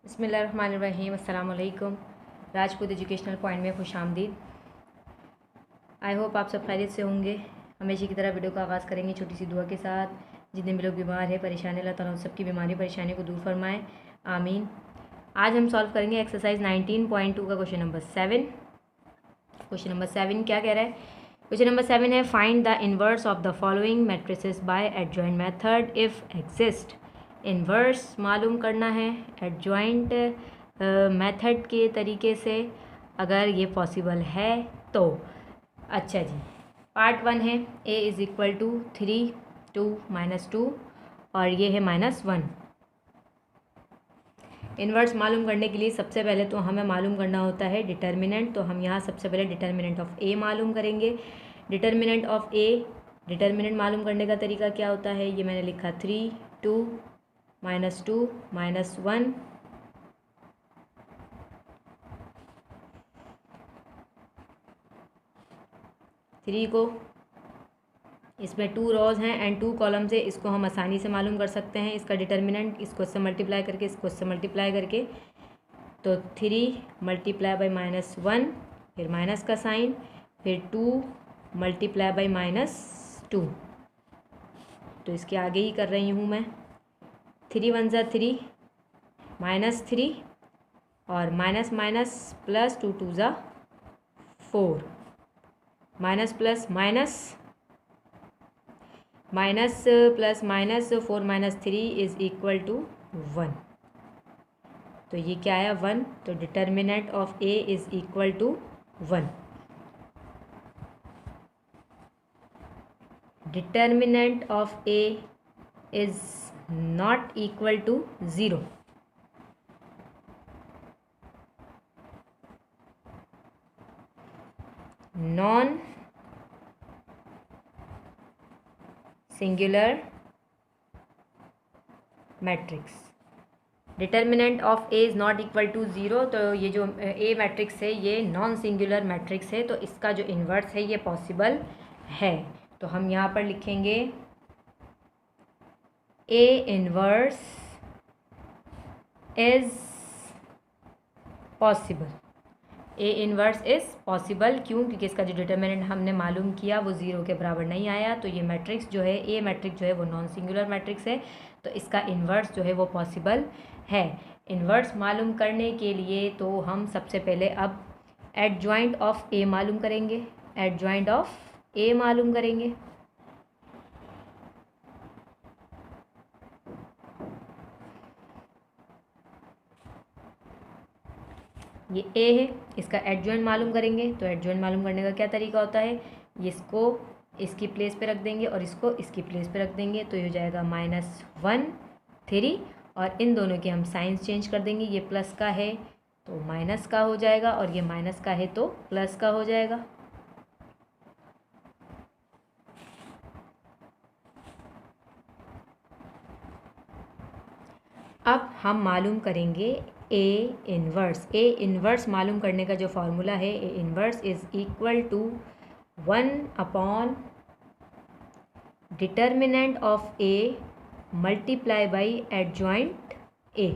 बिस्मिल्लाहिर्रहमानिर्रहीम। अस्सलाम वालेकुम। राजपूत एजुकेशनल पॉइंट में खुशामदीद। आई होप आप सब खैरियत से होंगे। हमेशा की तरह वीडियो का आगाज़ करेंगे छोटी सी दुआ के साथ। जितने भी लोग बीमार हैं, परेशान है, अल्लाह ताला उन सबकी बीमारी परेशानी को दूर फरमाए, आमीन। आज हम सॉल्व करेंगे एक्सरसाइज 19.2 का क्वेश्चन नंबर 7। क्वेश्चन नंबर 7 क्या कह रहा है? क्वेश्चन नंबर 7 है, find the inverse of the following matrices by adjoint method if exist. Inverse मालूम करना है एडजॉइंट मेथड के तरीके से, अगर ये पॉसिबल है तो। अच्छा जी, पार्ट 1 है a इज़ इक्वल टू 3 2 -2 और ये है -1। इन्वर्स मालूम करने के लिए सबसे पहले तो हमें मालूम करना होता है डिटर्मिनेंट। तो हम यहाँ सबसे पहले डिटर्मिनेंट ऑफ a मालूम करेंगे। डिटर्मिनेंट ऑफ a, डिटर्मिनेंट मालूम करने का तरीका क्या होता है? ये मैंने लिखा 3 2 -2 -1। थ्री को, इसमें 2 रोज हैं एंड 2 कॉलम्स है, इसको हम आसानी से मालूम कर सकते हैं। इसका डिटर्मिनेंट इसको इससे मल्टीप्लाई करके, इसको इससे मल्टीप्लाई करके, तो 3 मल्टीप्लाई बाई -1, फिर माइनस का साइन, फिर 2 मल्टीप्लाई बाई -2। तो इसके आगे ही कर रही हूँ मैं। 3 1 ज़ा 3, -3 और माइनस माइनस प्लस 2 2 ज़ा 4, minus plus minus, minus plus minus 4 -3 is equal to 1। तो ये क्या आया? 1। तो determinant of a is equal to 1। Determinant of a is not equal to 0। Non singular matrix. Determinant of a is not equal to 0। तो ये जो a matrix है ये नॉन सिंगुलर मैट्रिक्स है, तो इसका जो इन्वर्स है ये पॉसिबल है। तो हम यहाँ पर लिखेंगे a inverse is possible. A inverse is possible क्यों? क्योंकि इसका जो डिटर्मिनेंट हमने मालूम किया वो 0 के बराबर नहीं आया। तो ये मैट्रिक्स जो है, ए मैट्रिक्स जो है वो नॉन सिंगुलर मैट्रिक्स है, तो इसका इन्वर्स जो है वो पॉसिबल है। इन्वर्स मालूम करने के लिए तो हम सबसे पहले अब एडजॉइंट ऑफ ए मालूम करेंगे। एडजॉइंट ऑफ ए मालूम करेंगे। ये a है, इसका एडजॉइंट मालूम करेंगे। तो एडजॉइंट मालूम करने का क्या तरीका होता है? इसको इसकी प्लेस पे रख देंगे और इसको इसकी प्लेस पे रख देंगे, तो ये हो जाएगा -1 3, और इन दोनों के हम साइंस चेंज कर देंगे। ये प्लस का है तो माइनस का हो जाएगा, और ये माइनस का है तो प्लस का हो जाएगा। अब हम मालूम करेंगे ए इन्वर्स। ए इन्वर्स मालूम करने का जो फॉर्मूला है, A inverse is equal to 1 upon determinant of A multiply by adjoint A.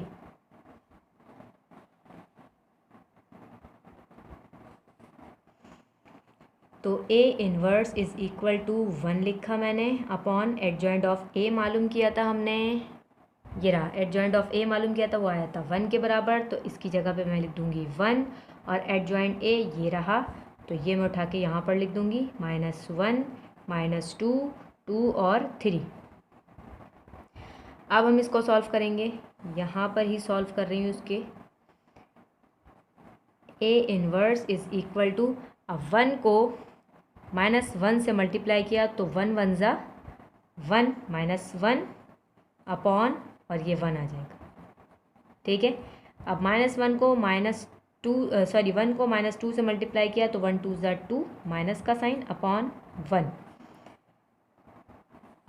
तो A inverse is equal to 1 लिखा मैंने, अपॉन एडजॉइंट ऑफ ए मालूम किया था हमने, ये रहा एडजॉइंट ऑफ ए मालूम किया था, वो आया था 1 के बराबर। तो इसकी जगह पे मैं लिख दूँगी 1, और एडजॉइंट ए ये रहा, तो ये मैं उठा के यहाँ पर लिख दूँगी -1 -2 2 और 3। अब हम इसको सॉल्व करेंगे, यहाँ पर ही सॉल्व कर रही हूँ इसके। ए इन्वर्स इज़ इक्वल टू, अब 1 को -1 से मल्टीप्लाई किया तो 1 1 ज़ा 1 -1 अपॉन, और ये 1 आ जाएगा। ठीक है, अब -1 को -1 को -2 से मल्टीप्लाई किया तो 1 2 ज़ा 2, माइनस का साइन अपॉन 1,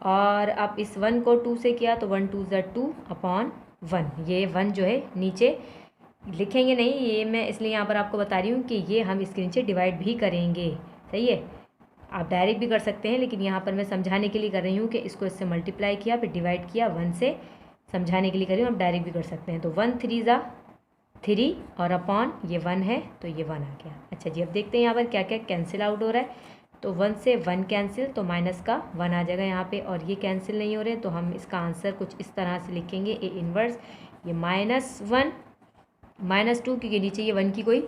और अब इस 1 को 2 से किया तो 1 2 ज़ा 2 अपॉन 1। ये 1 जो है नीचे लिखेंगे नहीं, ये मैं इसलिए यहाँ पर आपको बता रही हूँ कि ये हम इसके नीचे डिवाइड भी करेंगे। सही है, आप डायरेक्ट भी कर सकते हैं, लेकिन यहाँ पर मैं समझाने के लिए कर रही हूँ कि इसको इससे मल्टीप्लाई किया फिर डिवाइड किया, 1 से समझाने के लिए कर रही हूँ। आप डायरेक्ट भी कर सकते हैं। तो 1 3 ज़ा 3 और अपॉन ये 1 है तो ये 1 आ गया। अच्छा जी, अब देखते हैं यहाँ पर क्या क्या कैंसिल आउट हो रहा है। तो 1 से 1 कैंसिल, तो माइनस का 1 आ जाएगा यहाँ पे, और ये कैंसिल नहीं हो रहे, तो हम इसका आंसर कुछ इस तरह से लिखेंगे, ए इन्वर्स ये -1 -2, क्योंकि नीचे ये 1 की कोई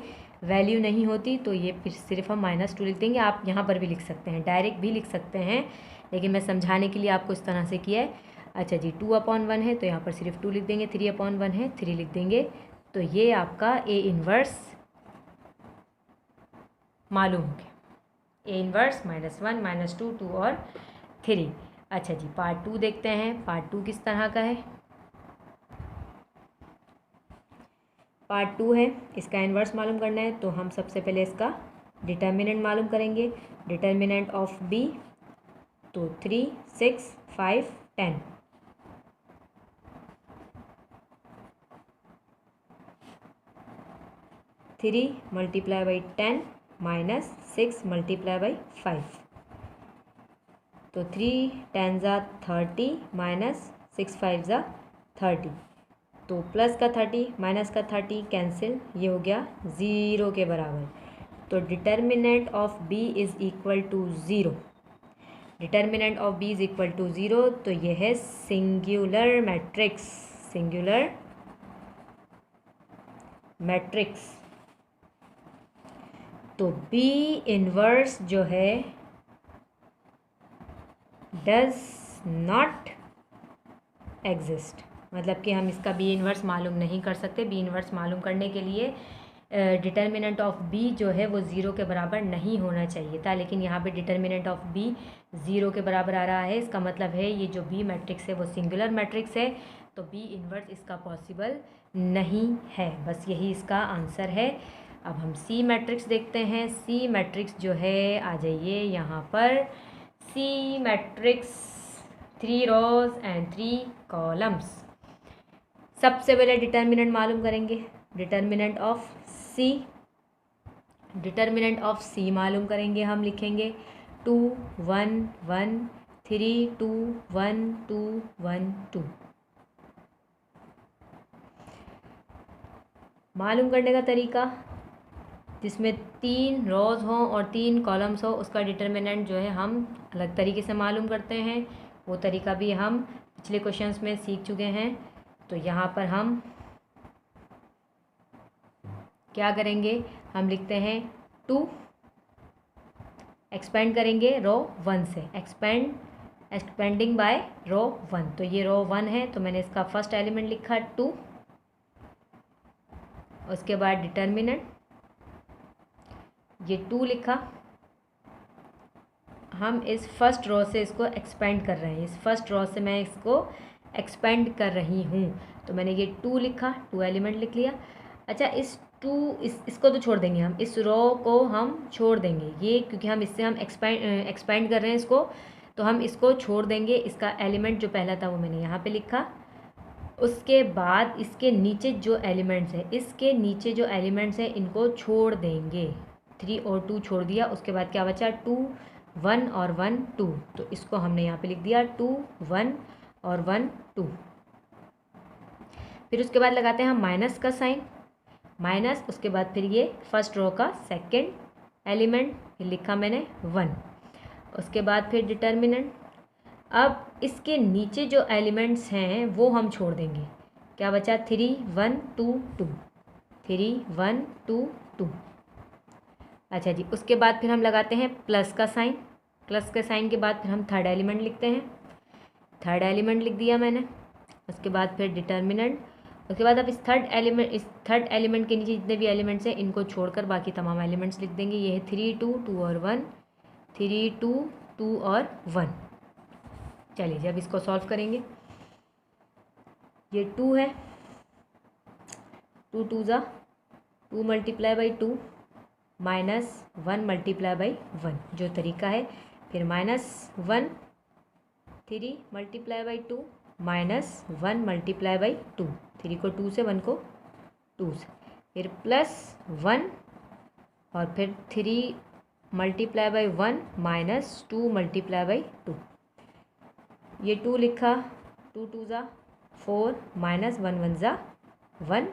वैल्यू नहीं होती, तो ये फिर सिर्फ हम -2 लिख देंगे। आप यहाँ पर भी लिख सकते हैं, डायरेक्ट भी लिख सकते हैं, लेकिन मैं समझाने के लिए आपको इस तरह से किया है। अच्छा जी, 2/1 है तो यहाँ पर सिर्फ 2 लिख देंगे, 3/1 है 3 लिख देंगे, तो ये आपका ए इन्वर्स मालूम हो गया। ए इन्वर्स -1 -2 2 और 3। अच्छा जी, पार्ट 2 देखते हैं। पार्ट 2 किस तरह का है। पार्ट 2 है, इसका इन्वर्स मालूम करना है, तो हम सबसे पहले इसका डिटर्मिनेंट मालूम करेंगे। डिटर्मिनेंट ऑफ बी, तो 3 6 5 10। 3 multiply by 10 minus 6 multiply by 5, तो 3 10 ज़ा 30 माइनस 6 5 ज़ा 30, तो प्लस का 30 माइनस का 30 कैंसिल, ये हो गया 0 के बराबर। तो determinant of b is equal to 0। Determinant of b is equal to 0, तो ये है सिंगुलर मैट्रिक्स। सिंगुलर मैट्रिक्स, तो b इन्वर्स जो है डज नॉट एग्जिस्ट, मतलब कि हम इसका b इन्वर्स मालूम नहीं कर सकते। b इन्वर्स मालूम करने के लिए डिटर्मिनेंट ऑफ b जो है वो 0 के बराबर नहीं होना चाहिए था, लेकिन यहाँ पे डिटर्मिनेंट ऑफ b 0 के बराबर आ रहा है। इसका मतलब है ये जो b मैट्रिक्स है वो सिंगुलर मैट्रिक्स है, तो b इन्वर्स इसका पॉसिबल नहीं है। बस यही इसका आंसर है। अब हम सी मैट्रिक्स देखते हैं। सी मैट्रिक्स जो है, आ जाइए यहाँ पर। C matrix 3 rows and 3 columns. सबसे पहले डिटर्मिनेंट मालूम करेंगे। Determinant of C, determinant of C मालूम करेंगे। हम लिखेंगे 2 1 1 3 2 1 2 1 2। मालूम करने का तरीका, जिसमें 3 रोज़ हों और 3 कॉलम्स हो, उसका डिटर्मिनेंट जो है हम अलग तरीके से मालूम करते हैं। वो तरीका भी हम पिछले क्वेश्चंस में सीख चुके हैं। तो यहाँ पर हम क्या करेंगे, हम लिखते हैं 2, एक्सपेंड करेंगे रो 1 से, एक्सपेंडिंग बाय रो 1, तो ये रो 1 है, तो मैंने इसका फर्स्ट एलिमेंट लिखा 2। उसके बाद डिटर्मिनेंट, ये 2 लिखा। हम इस फर्स्ट रो से इसको एक्सपेंड कर रहे हैं, इस फर्स्ट रो से मैं इसको एक्सपेंड कर रही हूँ, तो मैंने ये 2 लिखा, 2 एलिमेंट लिख लिया। अच्छा, इस 2 इसको तो छोड़ देंगे हम, इस रो को हम छोड़ देंगे, ये क्योंकि हम इससे हम एक्सपेंड कर रहे हैं इसको, तो हम इसको छोड़ देंगे। इसका एलिमेंट जो पहला था वो मैंने यहाँ पे लिखा। उसके बाद इसके नीचे जो एलिमेंट्स हैं, इसके नीचे जो एलिमेंट्स हैं इनको छोड़ देंगे। 3 और 2 छोड़ दिया। उसके बाद क्या बचा, 2 1 और 1 2, तो इसको हमने यहाँ पे लिख दिया 2 1 और 1 2। फिर उसके बाद लगाते हैं हम माइनस का साइन, माइनस, उसके बाद फिर ये फर्स्ट रो का सेकंड एलिमेंट, फिर लिखा मैंने 1। उसके बाद फिर डिटर्मिनेंट। अब इसके नीचे जो एलिमेंट्स हैं वो हम छोड़ देंगे। क्या बचा, 3 1 2 2, 3 1 2 2। अच्छा जी, उसके बाद फिर हम लगाते हैं प्लस का साइन। प्लस के साइन के बाद फिर हम थर्ड एलिमेंट लिखते हैं, थर्ड एलिमेंट लिख दिया मैंने। उसके बाद फिर डिटर्मिनेंट। उसके बाद अब इस थर्ड एलिमेंट के नीचे जितने भी एलिमेंट्स हैं इनको छोड़कर बाकी तमाम एलिमेंट्स लिख देंगे। ये है 3 2 2 और 1, 3 2 2 और 1। चलिए जब इसको सॉल्व करेंगे, ये 2 है, 2 2 ज़ा 2 multiply by 2 minus 1 multiply by 1 जो तरीका है। फिर -1 3 मल्टीप्लाई बाई 2 -1 मल्टीप्लाई बाई 2, 3 को 2 से, 1 को 2 से, फिर +1 और फिर 3 मल्टीप्लाई बाई 1 -2 मल्टीप्लाई बाई 2। ये 2 लिखा, 2 2 ज़ा 4 -1 1 ज़ा 1,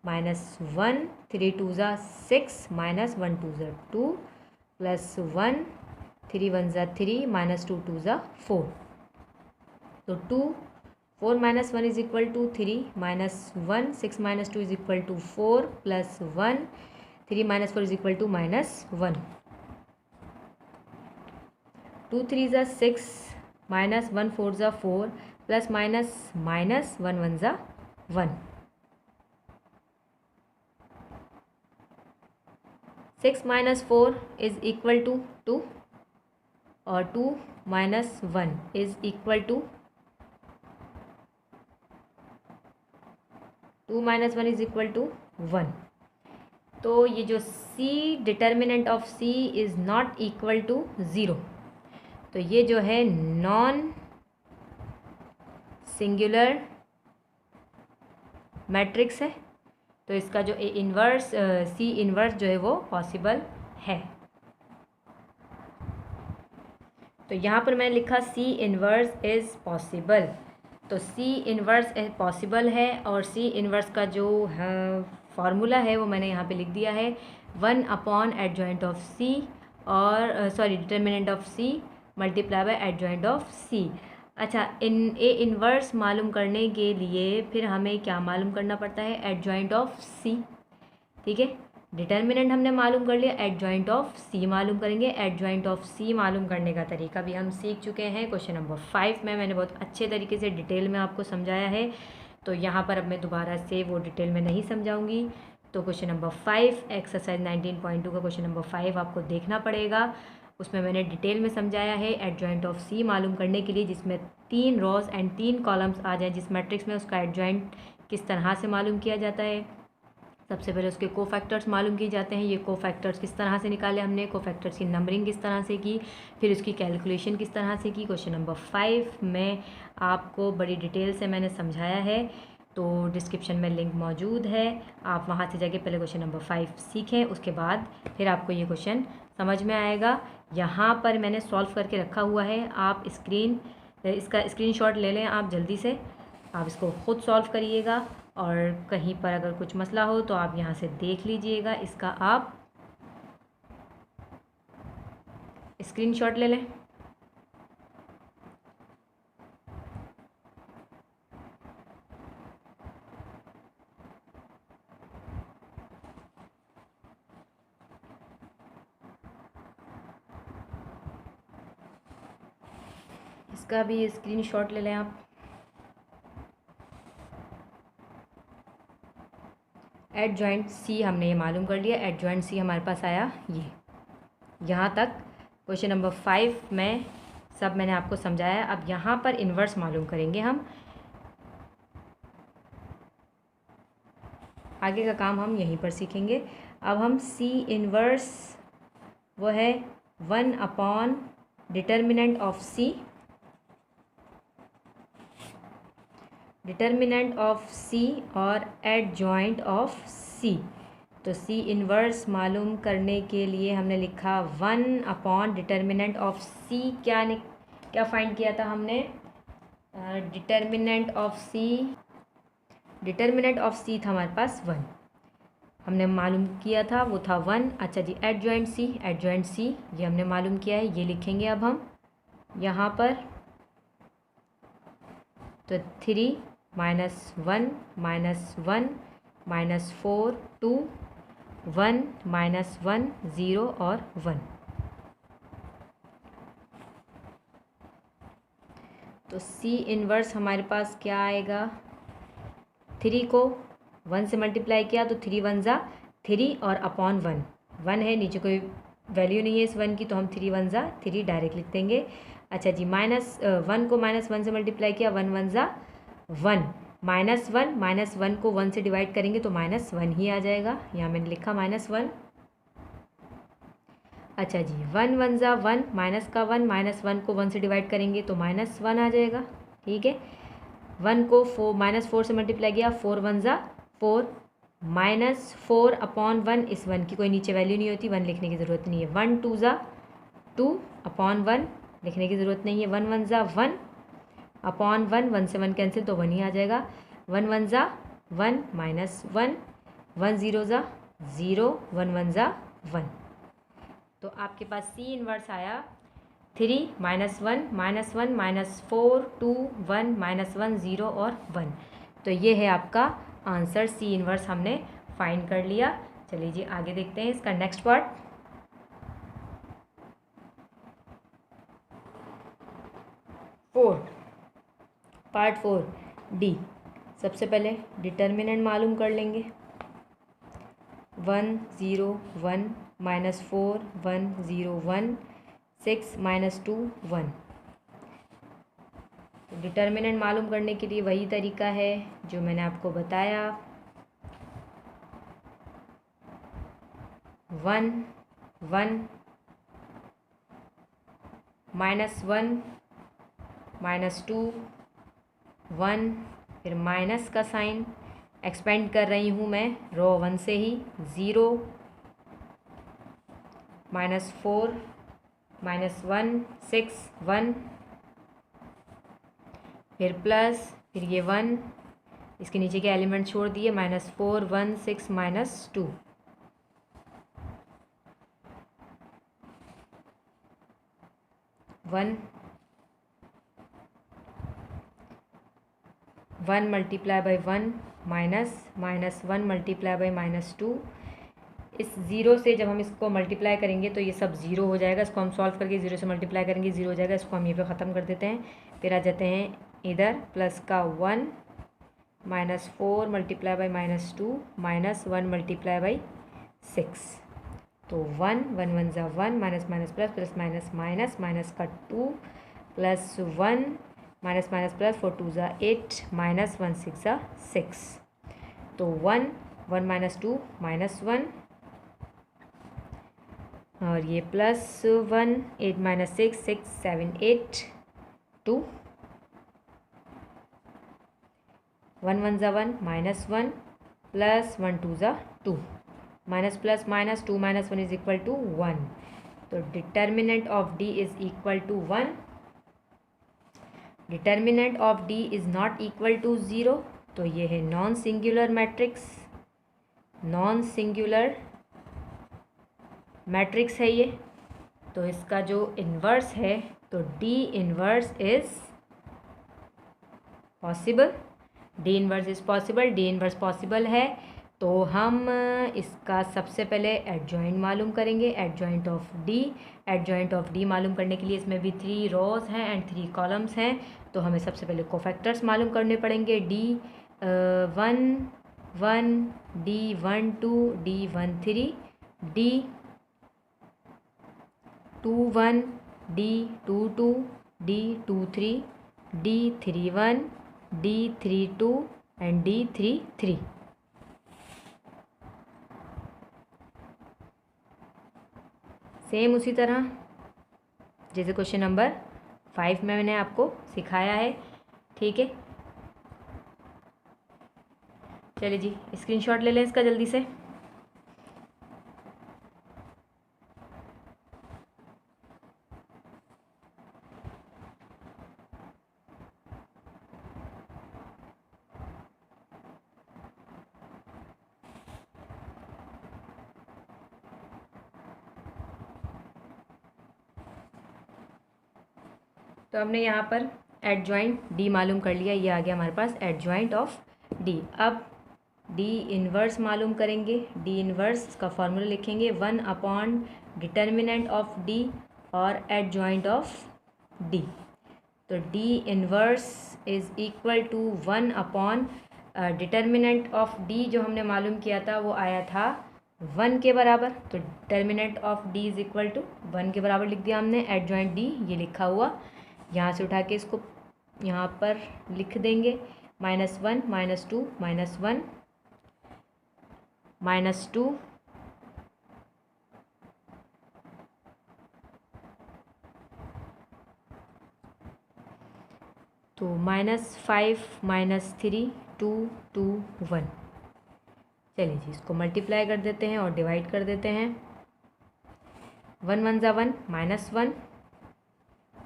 -1, 3 2 ज़ा 6, -1 2 ज़ा 2, +1, 3 1 ज़ा 3, -2 2 ज़ा 4। तो 2, 4 - 1 is equal to 3, -1, 6 - 2 is equal to 4, +1, 3 - 4 is equal to -1। 2 3 ज़ा 6, -1 4 ज़ा 4, प्लस माइनस -1 1 ज़ा 1। 6 - 4 इज इक्वल टू 2 और 2 - 1 is equal to 2 - 1 is equal to 1। तो ये जो C determinant of C is not equal to 0, तो ये जो है नॉन सिंगुलर मैट्रिक्स है। तो इसका जो इन्वर्स C इन्वर्स जो है वो पॉसिबल है। तो यहाँ पर मैंने लिखा C इन्वर्स इज़ पॉसिबल। तो C इन्वर्स पॉसिबल है और C इन्वर्स का जो फार्मूला है वो मैंने यहाँ पे लिख दिया है, 1 अपॉन एडजॉइंट ऑफ C और sorry determinant of C multiply by adjoint of C। अच्छा, ए इन्वर्स मालूम करने के लिए फिर हमें क्या मालूम करना पड़ता है, एडजॉइंट ऑफ C। ठीक है, डिटर्मिनेंट हमने मालूम कर लिया, एडजॉइंट ऑफ C मालूम करेंगे। एडजॉइंट ऑफ C मालूम करने का तरीका भी हम सीख चुके हैं क्वेश्चन नंबर 5 में, मैंने बहुत अच्छे तरीके से डिटेल में आपको समझाया है। तो यहाँ पर अब मैं दोबारा से वो डिटेल में नहीं समझाऊंगी। तो क्वेश्चन नंबर 5 एक्सरसाइज 19.2 का क्वेश्चन नंबर 5 आपको देखना पड़ेगा, उसमें मैंने डिटेल में समझाया है एडजॉइंट ऑफ C मालूम करने के लिए, जिसमें 3 रॉज एंड 3 कॉलम्स आ जाए जिस मैट्रिक्स में, उसका एडजॉइंट किस तरह से मालूम किया जाता है। सबसे पहले उसके कोफैक्टर्स मालूम किए जाते हैं, ये कोफैक्टर्स किस तरह से निकाले हमने, कोफैक्टर्स की नंबरिंग किस तरह से की, फिर उसकी कैलकुलेशन किस तरह से की। क्वेश्चन नंबर 5 में आपको बड़ी डिटेल से मैंने समझाया है, तो डिस्क्रिप्शन में लिंक मौजूद है, आप वहाँ से जाके पहले क्वेश्चन नंबर 5 सीखें, उसके बाद फिर आपको ये क्वेश्चन समझ में आएगा। यहाँ पर मैंने सॉल्व करके रखा हुआ है, आप इसका स्क्रीनशॉट ले लें, आप जल्दी से आप इसको ख़ुद सॉल्व करिएगा, और कहीं पर अगर कुछ मसला हो तो आप यहाँ से देख लीजिएगा, इसका आप स्क्रीनशॉट ले लें। इसका भी स्क्रीनशॉट ले लें आप। एडजॉइंट C हमने ये मालूम कर लिया, एडजॉइंट C हमारे पास आया ये। यहाँ तक क्वेश्चन नंबर 5 में सब मैंने आपको समझाया। अब यहाँ पर इन्वर्स मालूम करेंगे हम, आगे का काम हम यहीं पर सीखेंगे। अब हम C इन्वर्स वो है 1 upon determinant of C, determinant of C और एडजॉइंट ऑफ C। तो C इन्वर्स मालूम करने के लिए हमने लिखा 1 अपॉन डिटर्मिनेंट ऑफ C। क्या फाइंड किया था हमने, डिटर्मिनेंट ऑफ C था हमारे पास 1, हमने मालूम किया था वो था 1। अच्छा जी, एडजॉइंट C ये हमने मालूम किया है, ये लिखेंगे अब हम यहाँ पर। तो 3 - 1 - 1 -4 2 1 -1 0 और 1। तो C इन्वर्स हमारे पास क्या आएगा, 3 को 1 से मल्टीप्लाई किया तो 3 1 ज़ा 3 और अपॉन 1 है, नीचे कोई वैल्यू नहीं है इस 1 की, तो हम 3 1 ज़ा 3 डायरेक्ट लिख देंगे। अच्छा जी, -1 को -1 से मल्टीप्लाई किया, 1 1 ज़ा 1, -1 को 1 से डिवाइड करेंगे तो -1 ही आ जाएगा, यहाँ मैंने लिखा -1। अच्छा जी, 1 1 ज़ा 1, माइनस का 1, -1 को 1 से डिवाइड करेंगे तो -1 आ जाएगा। ठीक है, 1 को -4 से मल्टीप्लाई किया, 4 1 ज़ा 4, -4 अपॉन 1, इस 1 की कोई नीचे वैल्यू नहीं होती, 1 लिखने की ज़रूरत नहीं है। 1 2 ज़ा 2 अपॉन 1 लिखने की ज़रूरत नहीं है। 1 1 ज़ा 1 अपॉन 1, 1 से 1 कैंसिल तो 1 ही आ जाएगा। 1 1 ज़ा 1 -1 1 0 ज़ा 0, 1 1 ज़ा 1। तो आपके पास सी इन्वर्स आया 3 -1 -1 -4 2 1 -1 0 और 1। तो ये है आपका आंसर, सी इन्वर्स हमने फाइंड कर लिया। चलिए जी आगे देखते हैं इसका नेक्स्ट पार्ट। Part 4 D. सबसे पहले डिटर्मिनेंट मालूम कर लेंगे। 1 0 1 -4 1 0 1 6 -2 1। डिटर्मिनेंट मालूम करने के लिए वही तरीका है जो मैंने आपको बताया। 1 1 -1 -2 1, फिर माइनस का साइन एक्सपेंड कर रही हूँ मैं रो 1 से ही। 0 -4 -1 6 1, फिर प्लस, फिर ये 1, इसके नीचे के एलिमेंट छोड़ दिए, -4 1 6 -2। 1 1 मल्टीप्लाई बाई 1 -1 मल्टीप्लाई बाई -2। इस ज़ीरो से जब हम इसको मल्टीप्लाई करेंगे तो ये सब ज़ीरो हो जाएगा। इसको हम सॉल्व करके ज़ीरो से मल्टीप्लाई करेंगे, ज़ीरो हो जाएगा। इसको हम ये पे ख़त्म कर देते हैं। फिर आ जाते हैं इधर प्लस का 1 -4 मल्टीप्लाई बाई -2 -1 मल्टीप्लाई बाई 6। तो 1 1 1 ज़ा 1 minus minus plus plus minus minus minus का 2 प्लस 1 माइनस माइनस प्लस 4 2 ज़ा 8 माइनस 1 6 ज़ा 6। तो 1 1 -2 -1 और ये प्लस 1 8 -6 6 7 8 2 1 1 ज़ा 1 -1 प्लस 1 2 ज़ा 2 minus plus minus 2 -1 is equal to 1। तो determinant of D is equal to 1। Determinant of D is not equal to 0। तो ये है non singular matrix. Non singular matrix है ये। तो इसका जो इन्वर्स है तो D inverse is possible. D inverse is possible. D inverse possible है तो हम इसका सबसे पहले एडजॉइंट मालूम करेंगे। Adjoint of D. Adjoint of D मालूम करने के लिए इसमें भी 3 रोज हैं एंड 3 कॉलम्स हैं। तो हमें सबसे पहले कोफैक्टर्स मालूम करने पड़ेंगे। D 1 1 D 1 2 D 1 3 D 2 1 D 2 2 D 2 3 D 3 1 D 3 2 and D 3 3। Same उसी तरह जैसे क्वेश्चन नंबर 5 में मैंने आपको सिखाया है। ठीक है, चलिए जी स्क्रीनशॉट ले लें इसका जल्दी से। तो हमने यहाँ पर एडजॉइंट डी मालूम कर लिया। ये आ गया हमारे पास एडजॉइंट ऑफ डी। अब डी इन्वर्स मालूम करेंगे। डी इन्वर्स का फॉर्मूला लिखेंगे 1 अपॉन डिटर्मिनेंट ऑफ डी और एडजॉइंट ऑफ डी। तो D inverse is equal to 1 upon determinant of D जो हमने मालूम किया था वो आया था 1 के बराबर। तो determinant of D is equal to 1 के बराबर लिख दिया हमने। एडजॉइंट डी ये लिखा हुआ, यहाँ से उठा के इसको यहाँ पर लिख देंगे। -1 -2 -1 -2 तो -5 -3 2 2 1। चलिए जी इसको मल्टीप्लाई कर देते हैं और डिवाइड कर देते हैं। 1 1 ज़ा 1 -1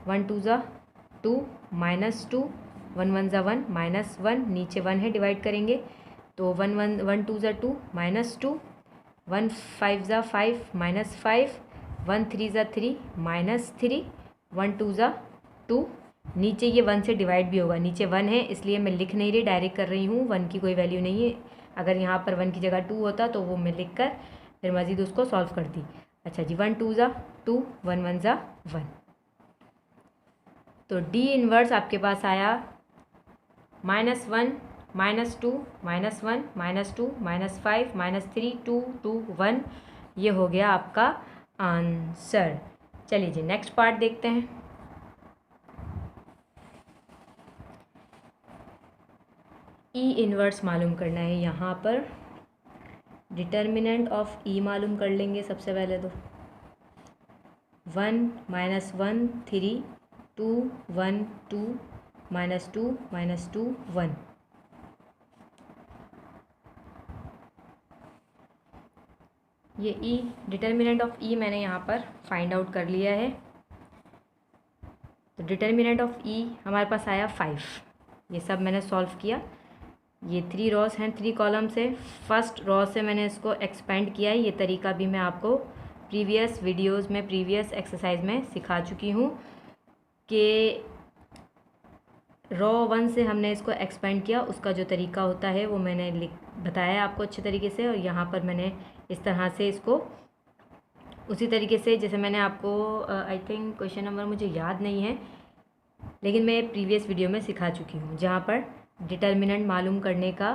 1 2 ज़ा 2 -2 1 1 ज़ा 1 -1 नीचे 1 है डिवाइड करेंगे तो 1 2 ज़ा 2 -2, 1 5 ज़ा 5 -5, 1 3 ज़ा 3 -3, 1 2 ज़ा 2। नीचे ये 1 से डिवाइड भी होगा, नीचे 1 है इसलिए मैं लिख नहीं रही, डायरेक्ट कर रही हूँ, 1 की कोई वैल्यू नहीं है। अगर यहाँ पर 1 की जगह 2 होता तो वो मैं लिख कर फिर मज़ीद उसको सॉल्व करती। अच्छा जी, 1 2 ज़ा 2, 1 1 ज़ा 1। तो डी इनवर्स आपके पास आया -1 -2 -1 -2 -5 -3 2 2 1। ये हो गया आपका आंसर। चलिए जी नेक्स्ट पार्ट देखते हैं। ई इनवर्स मालूम करना है। यहाँ पर डिटर्मिनेंट ऑफ ई मालूम कर लेंगे सबसे पहले तो। 1 -1 3 2 1 2 -2 -2 1। ये ई डिटर्मिनेंट ऑफ ई मैंने यहाँ पर फाइंड आउट कर लिया है। तो डिटर्मिनेंट ऑफ ई हमारे पास आया 5। ये सब मैंने सॉल्व किया। ये 3 रॉस हैं, 3 कॉलम्स है। फर्स्ट रॉ से मैंने इसको एक्सपेंड किया है। ये तरीका भी मैं आपको प्रीवियस वीडियोस में, प्रीवियस एक्सरसाइज में सिखा चुकी हूँ कि रॉ 1 से हमने इसको एक्सपेंड किया, उसका जो तरीका होता है वो मैंने बताया आपको अच्छे तरीके से। और यहाँ पर मैंने इस तरह से इसको उसी तरीके से जैसे मैंने आपको आई थिंक क्वेश्चन नंबर मुझे याद नहीं है, लेकिन मैं प्रीवियस वीडियो में सिखा चुकी हूँ, जहाँ पर डिटर्मिनेंट मालूम करने का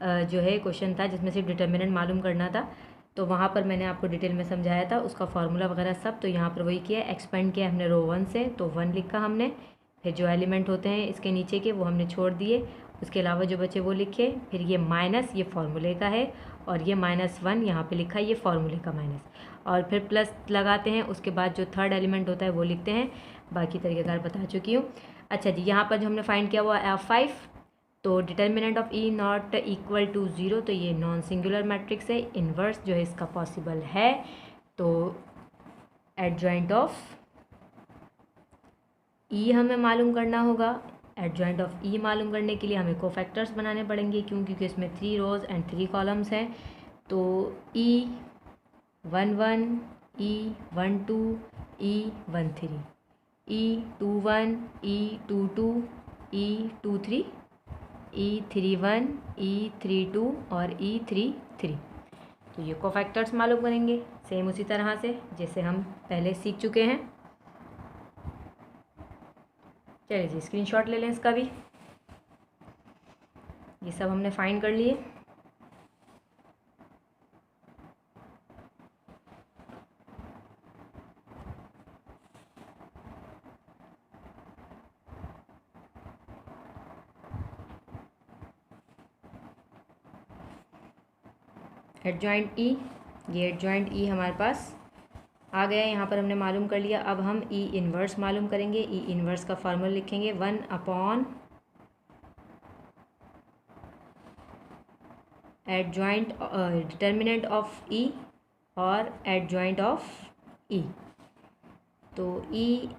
जो है क्वेश्चन था, जिसमें सिर्फ डिटर्मिनेंट मालूम करना था। तो वहाँ पर मैंने आपको डिटेल में समझाया था उसका फार्मूला वगैरह सब। तो यहाँ पर वही किया, एक्सपेंड किया हमने रो 1 से, तो 1 लिखा हमने। फिर जो एलिमेंट होते हैं इसके नीचे के वो हमने छोड़ दिए, उसके अलावा जो बचे वो लिखे। फिर ये माइनस, ये फार्मूले का है, और ये -1 यहाँ पे लिखा है, ये फार्मूले का माइनस। और फिर प्लस लगाते हैं, उसके बाद जो थर्ड एलिमेंट होता है वो लिखते हैं। बाकी तरीक़ेकार बता चुकी हूँ। अच्छा जी, यहाँ पर जो हमने फाइंड किया वो है 5। तो determinant of E not equal to 0, तो ये नॉन सिंगुलर मैट्रिक्स है। इन्वर्स जो है इसका पॉसिबल है। तो एडजॉइंट ऑफ ई हमें मालूम करना होगा। एडजॉइंट ऑफ ई मालूम करने के लिए हमें कोफैक्टर्स बनाने पड़ेंगे, क्योंकि इसमें 3 रोज एंड 3 कॉलम्स हैं। तो ई 1 1, ई 1 2, ई 1 3, ई 2 1, ई 2 2, ई 2 3, ई 3 1, ई 3 2 और ई 3 3। तो ये कोफैक्टर्स मालूम करेंगे सेम उसी तरह से जैसे हम पहले सीख चुके हैं। चलिए जी स्क्रीनशॉट ले लें इसका भी। ये सब हमने फाइंड कर लिए। एडजॉइंट ई, ये एडजॉइंट ई हमारे पास आ गया। यहाँ पर हमने मालूम कर लिया। अब हम ई इन्वर्स मालूम करेंगे। ई इन्वर्स का फार्मूला लिखेंगे 1 upon adjoint determinant of E और एडजॉइंट ऑफ ई। तो E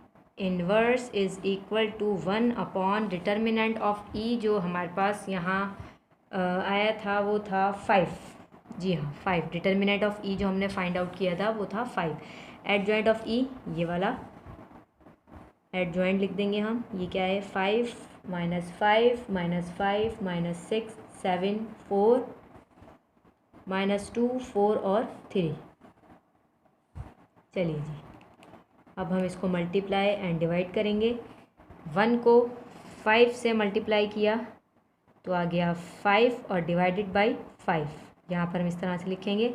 inverse is equal to 1 upon determinant of E, जो हमारे पास यहाँ आया था वो था 5। जी हाँ 5। डिटर्मिनेंट ऑफ ई जो हमने फाइंड आउट किया था वो था 5। एडजॉइंट ऑफ ई, ये वाला एडजॉइंट लिख देंगे हम। ये क्या है, 5 -5 -5 -6 7 4 -2 4 और 3। चलिए जी, अब हम इसको मल्टीप्लाई एंड डिवाइड करेंगे। 1 को 5 से मल्टीप्लाई किया तो आ गया 5 और डिवाइडेड बाई 5। यहाँ पर हम इस तरह से लिखेंगे।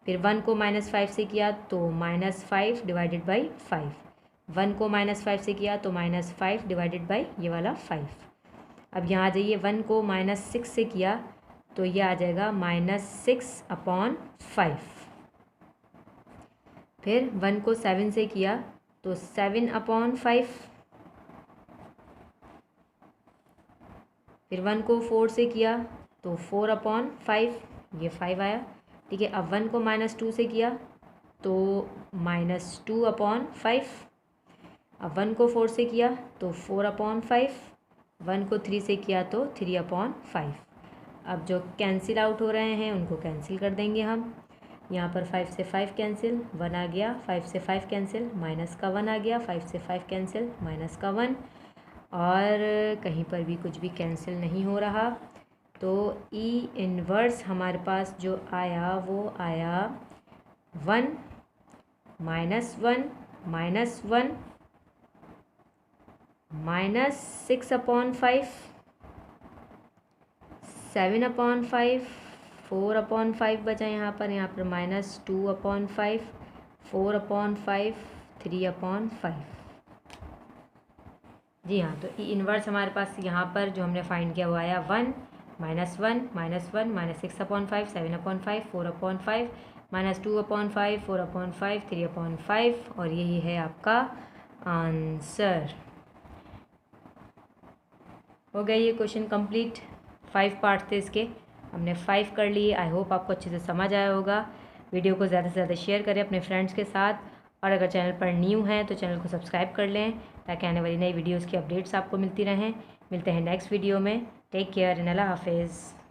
फिर 1 को -5 से किया तो -5 डिवाइडेड बाई 5। 1 को -5 से किया तो -5 डिवाइडेड बाई ये वाला 5। अब यहाँ आ जाइए, 1 को -6 से किया तो ये आ जाएगा -6 अपॉन 5। फिर 1 को 7 से किया तो 7 अपॉन 5। फिर 1 को 4 से किया तो 4 अपॉन 5, ये 5 आया। ठीक है, अब 1 को -2 से किया तो -2 अपॉन 5। अब 1 को 4 से किया तो 4 अपॉन 5। 1 को 3 से किया तो 3 अपॉन 5। अब जो कैंसिल आउट हो रहे हैं उनको कैंसिल कर देंगे हम। यहाँ पर 5 से 5 कैंसिल, 1 आ गया, 5 से 5 कैंसिल, माइनस का 1 आ गया, 5 से 5 कैंसिल, माइनस का 1, और कहीं पर भी कुछ भी कैंसिल नहीं हो रहा। तो ई इन्वर्स हमारे पास जो आया वो आया 1 -1 -1 -6/5, 7/5, 4/5 बचा यहाँ पर -2/5, 4/5, 3/5। जी हाँ, तो ई इन्वर्स हमारे पास यहाँ पर जो हमने फाइंड किया वो आया 1 -1 -1 -6/5, 7/5, 4/5, -2/5, 4/5, 3/5, और यही है आपका आंसर। हो गया ये क्वेश्चन कंप्लीट। 5 पार्ट थे इसके, हमने 5 कर लिए। आई होप आपको अच्छे से समझ आया होगा। वीडियो को ज़्यादा से ज़्यादा शेयर करें अपने फ्रेंड्स के साथ, और अगर चैनल पर न्यू हैं तो चैनल को सब्सक्राइब कर लें ताकि आने वाली नई वीडियोज़ की अपडेट्स आपको मिलती रहें। मिलते हैं नेक्स्ट वीडियो में। टेक केयर एंड अल्लाह हाफिज़।